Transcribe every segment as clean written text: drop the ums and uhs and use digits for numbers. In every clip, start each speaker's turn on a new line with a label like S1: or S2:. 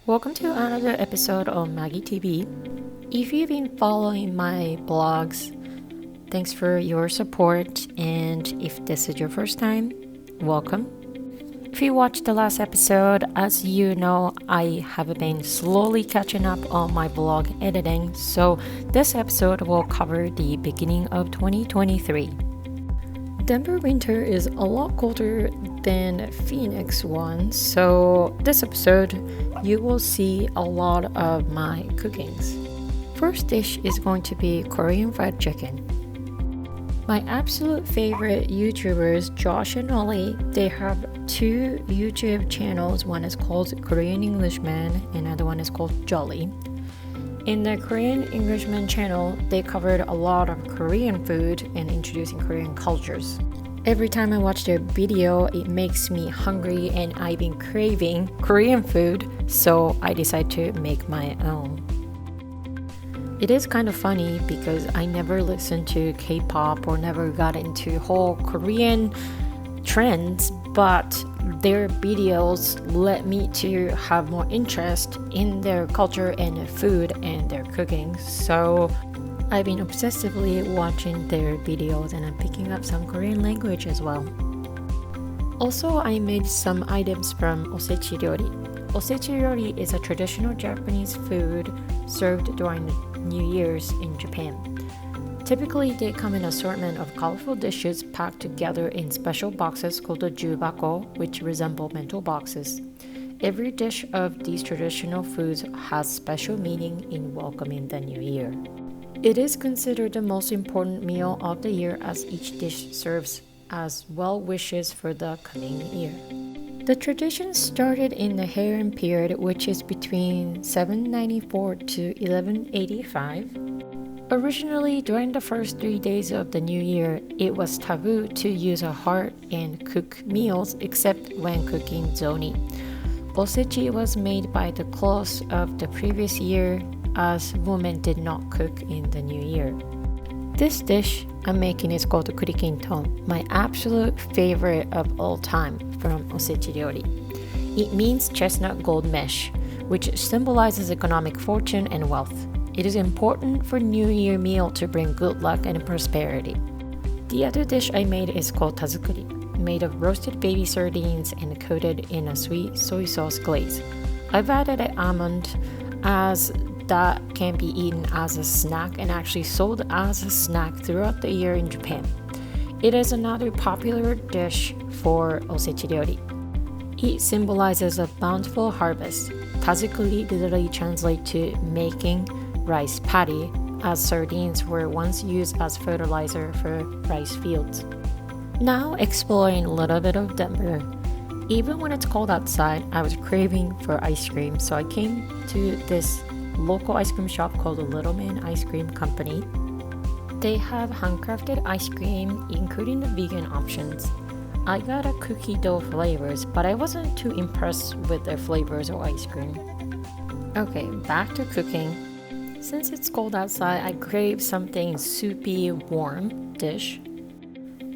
S1: Welcome to another episode of Maggie TV. If you've been following my blogs, thanks for your support, and if this is your first time, welcome. If you watched the last episode, as you know, I have been slowly catching up on my blog editing, so this episode will cover the beginning of 2023. Denver winter is a lot colder than Phoenix one, so this episode you will see a lot of my cookings. First dish is going to be Korean fried chicken. My absolute favorite YouTubers, Josh and Ollie, they have two YouTube channels. One is called Korean Englishman and another one is called Jolly. In the Korean Englishman channel, they covered a lot of Korean food and introducing Korean cultures. Every time I watch their video, it makes me hungry and I've been craving Korean food, so I decided to make my own. It is kind of funny because I never listened to K-pop or never got into whole Korean trends, but their videos led me to have more interest in their culture and food and their cooking. So I've been obsessively watching their videos and I'm picking up some Korean language as well. Also, I made some items from osechi ryori. Osechi ryori is a traditional Japanese food served during New Year's in Japan. Typically, they come in an assortment of colorful dishes packed together in special boxes called the jubako, which resemble bento boxes. Every dish of these traditional foods has special meaning in welcoming the new year. It is considered the most important meal of the year as each dish serves as well wishes for the coming year. The tradition started in the Heian period, which is between 794 to 1185. Originally, during the first 3 days of the new year, it was taboo to use a hearth and cook meals except when cooking zoni. Osechi was made by the close of the previous year as women did not cook in the new year. This dish I'm making is called kurikinton, my absolute favorite of all time from osechi ryori. It means chestnut gold mesh, which symbolizes economic fortune and wealth. It is important for New Year meal to bring good luck and prosperity. The other dish I made is called tazukuri, made of roasted baby sardines and coated in a sweet soy sauce glaze. I've added an almond as that can be eaten as a snack and actually sold as a snack throughout the year in Japan. It is another popular dish for osechi ryori. It symbolizes a bountiful harvest. Tazukuri literally translates to making rice paddy, as sardines were once used as fertilizer for rice fields. Now exploring a little bit of Denver. Even when it's cold outside, I was craving for ice cream, so I came to this local ice cream shop called the Little Man Ice Cream Company. They have handcrafted ice cream, including the vegan options. I got a cookie dough flavors, but I wasn't too impressed with their flavors or ice cream. Okay, back to cooking. Since it's cold outside, I crave something soupy, warm dish.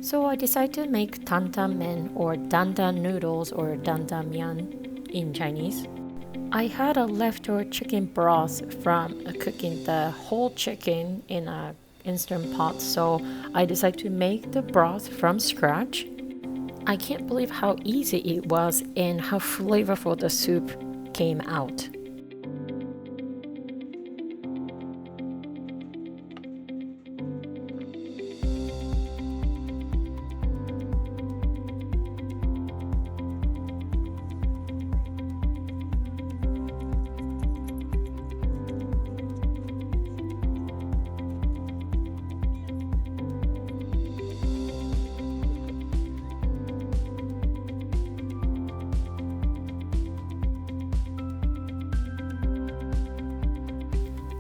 S1: So I decided to make tantan men or dandan noodles or dandan mian in Chinese. I had a leftover chicken broth from cooking the whole chicken in an instant pot, so I decided to make the broth from scratch. I can't believe how easy it was and how flavorful the soup came out.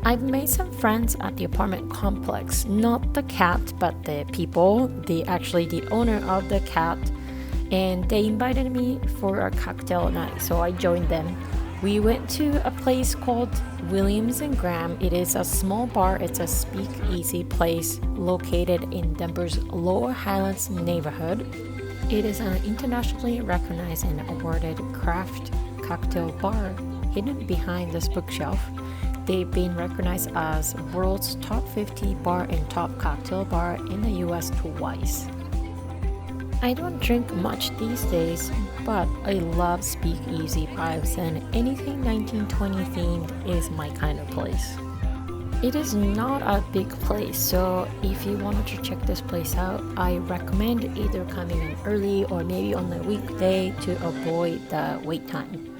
S1: I've made some friends at the apartment complex, not the cat, but the people, the owner of the cat, and they invited me for a cocktail night, so I joined them. We went to a place called Williams and Graham. It is a small bar. It's a speakeasy place located in Denver's Lower Highlands neighborhood. It is an internationally recognized and awarded craft cocktail bar hidden behind this bookshelf. They've been recognized as world's top 50 bar and top cocktail bar in the US twice. I don't drink much these days, but I love speakeasy vibes, and anything 1920 themed is my kind of place. It is not a big place, so if you wanted to check this place out, I recommend either coming in early or maybe on the weekday to avoid the wait time.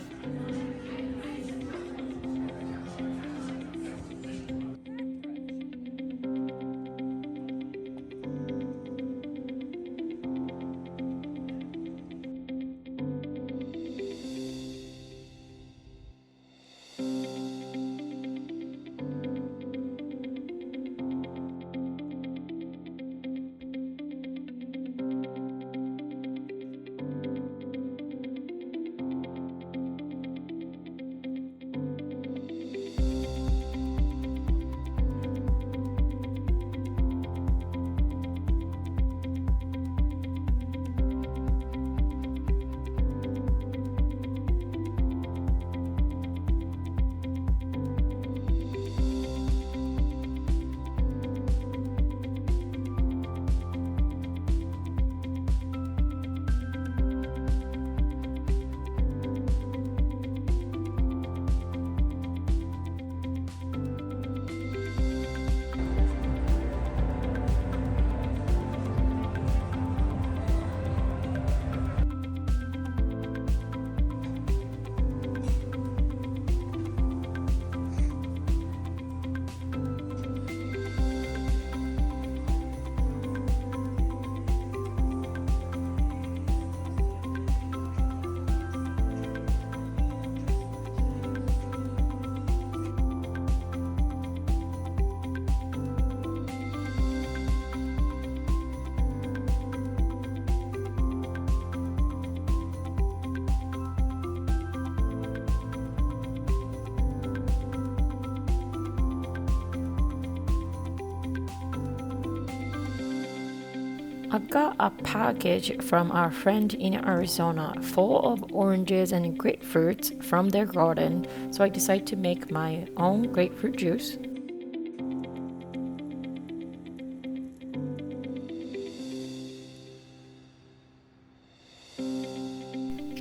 S1: I've got a package from our friend in Arizona full of oranges and grapefruits from their garden, so I decided to make my own grapefruit juice.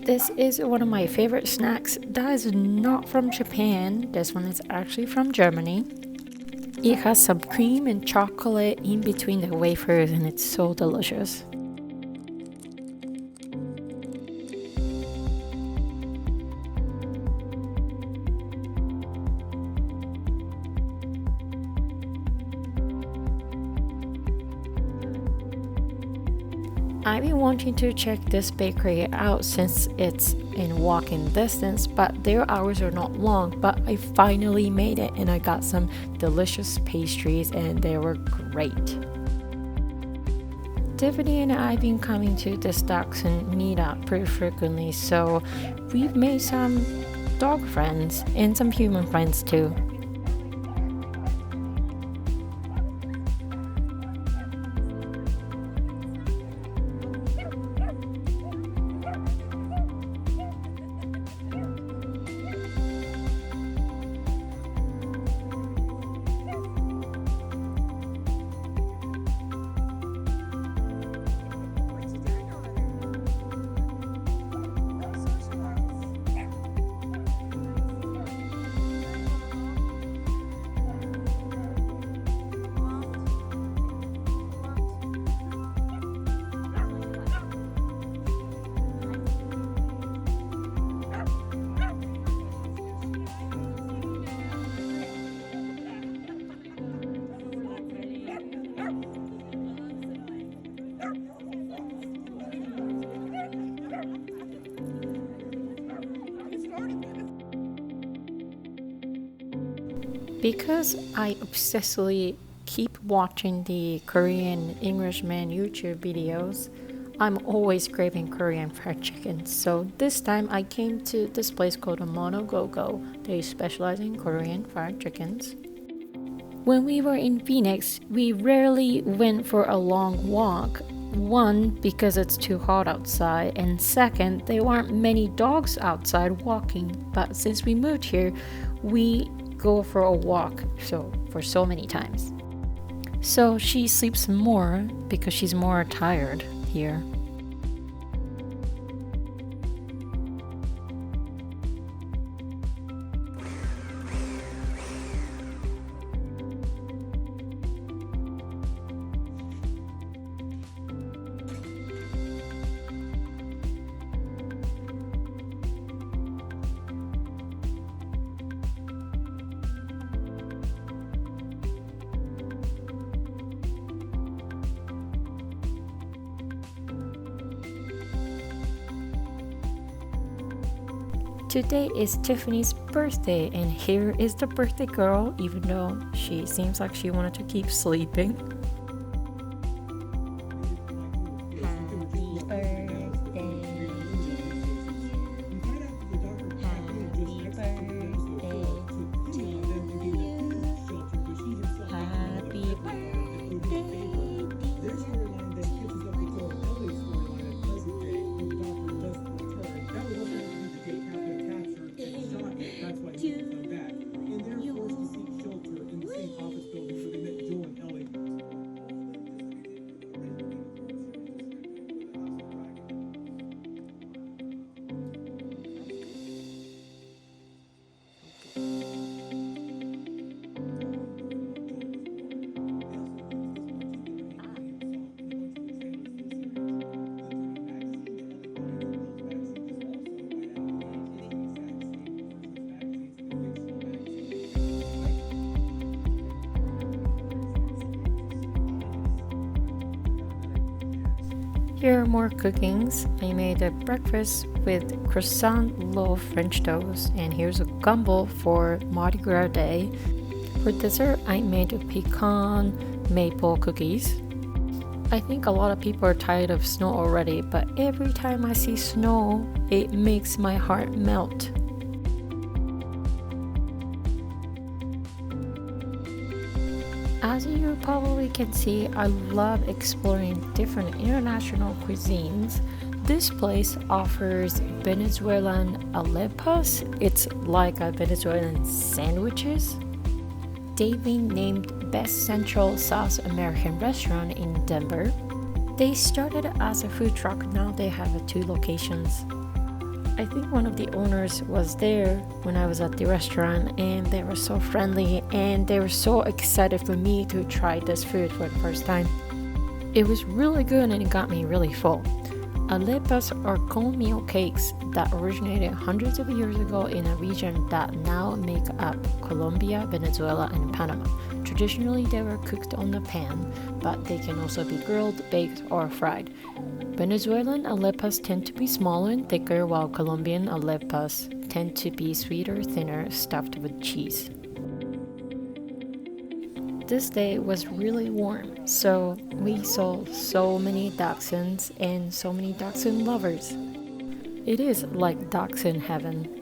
S1: This is one of my favorite snacks that is not from Japan. This one is actually from Germany. It has some cream and chocolate in between the wafers, and it's so delicious. I've been wanting to check this bakery out since it's in walking distance, but their hours are not long. But I finally made it, and I got some delicious pastries, and they were great. Tiffany and I have been coming to this Dachshund meetup pretty frequently, so we've made some dog friends and some human friends too. Because I obsessively keep watching the Korean Englishman YouTube videos, I'm always craving Korean fried chicken. So this time I came to this place called Monogogo. They specialize in Korean fried chickens. When we were in Phoenix, we rarely went for a long walk. One, because it's too hot outside, and second, there aren't many dogs outside walking. But since we moved here, we go for a walk for so many times. So she sleeps more because she's more tired here. Today is Tiffany's birthday, and here is the birthday girl, even though she seems like she wanted to keep sleeping.
S2: Happy birthday to you. Happy birthday to you. Happy
S1: Here are more cookings. I made a breakfast with croissant loaf French toast, and here's a gumbo for Mardi Gras Day. For dessert, I made pecan maple cookies. I think a lot of people are tired of snow already, but every time I see snow, it makes my heart melt. As you probably can see, I love exploring different international cuisines. This place offers Venezuelan arepas. It's like a Venezuelan sandwiches. They've been named Best Central South American Restaurant in Denver. They started as a food truck, now they have 2 locations. I think one of the owners was there when I was at the restaurant, and they were so friendly and they were so excited for me to try this food for the first time. It was really good and it got me really full. Arepas are cornmeal cakes that originated hundreds of years ago in a region that now make up Colombia, Venezuela, and Panama. Traditionally, they were cooked on the pan, but they can also be grilled, baked, or fried. Venezuelan arepas tend to be smaller and thicker, while Colombian arepas tend to be sweeter, thinner, stuffed with cheese. This day was really warm, so we saw so many dachshunds and so many dachshund lovers. It is like dachshund heaven.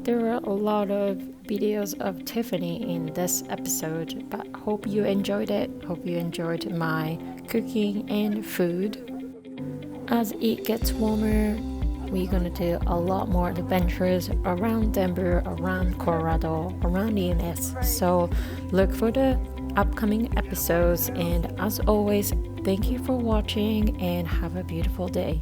S1: There were a lot of videos of Tiffany in this episode, but hope you enjoyed it. Hope you enjoyed my cooking and food. As it gets warmer, we're gonna do a lot more adventures around Denver, around Colorado, around EMS. So look for the upcoming episodes, and as always, thank you for watching and have a beautiful day.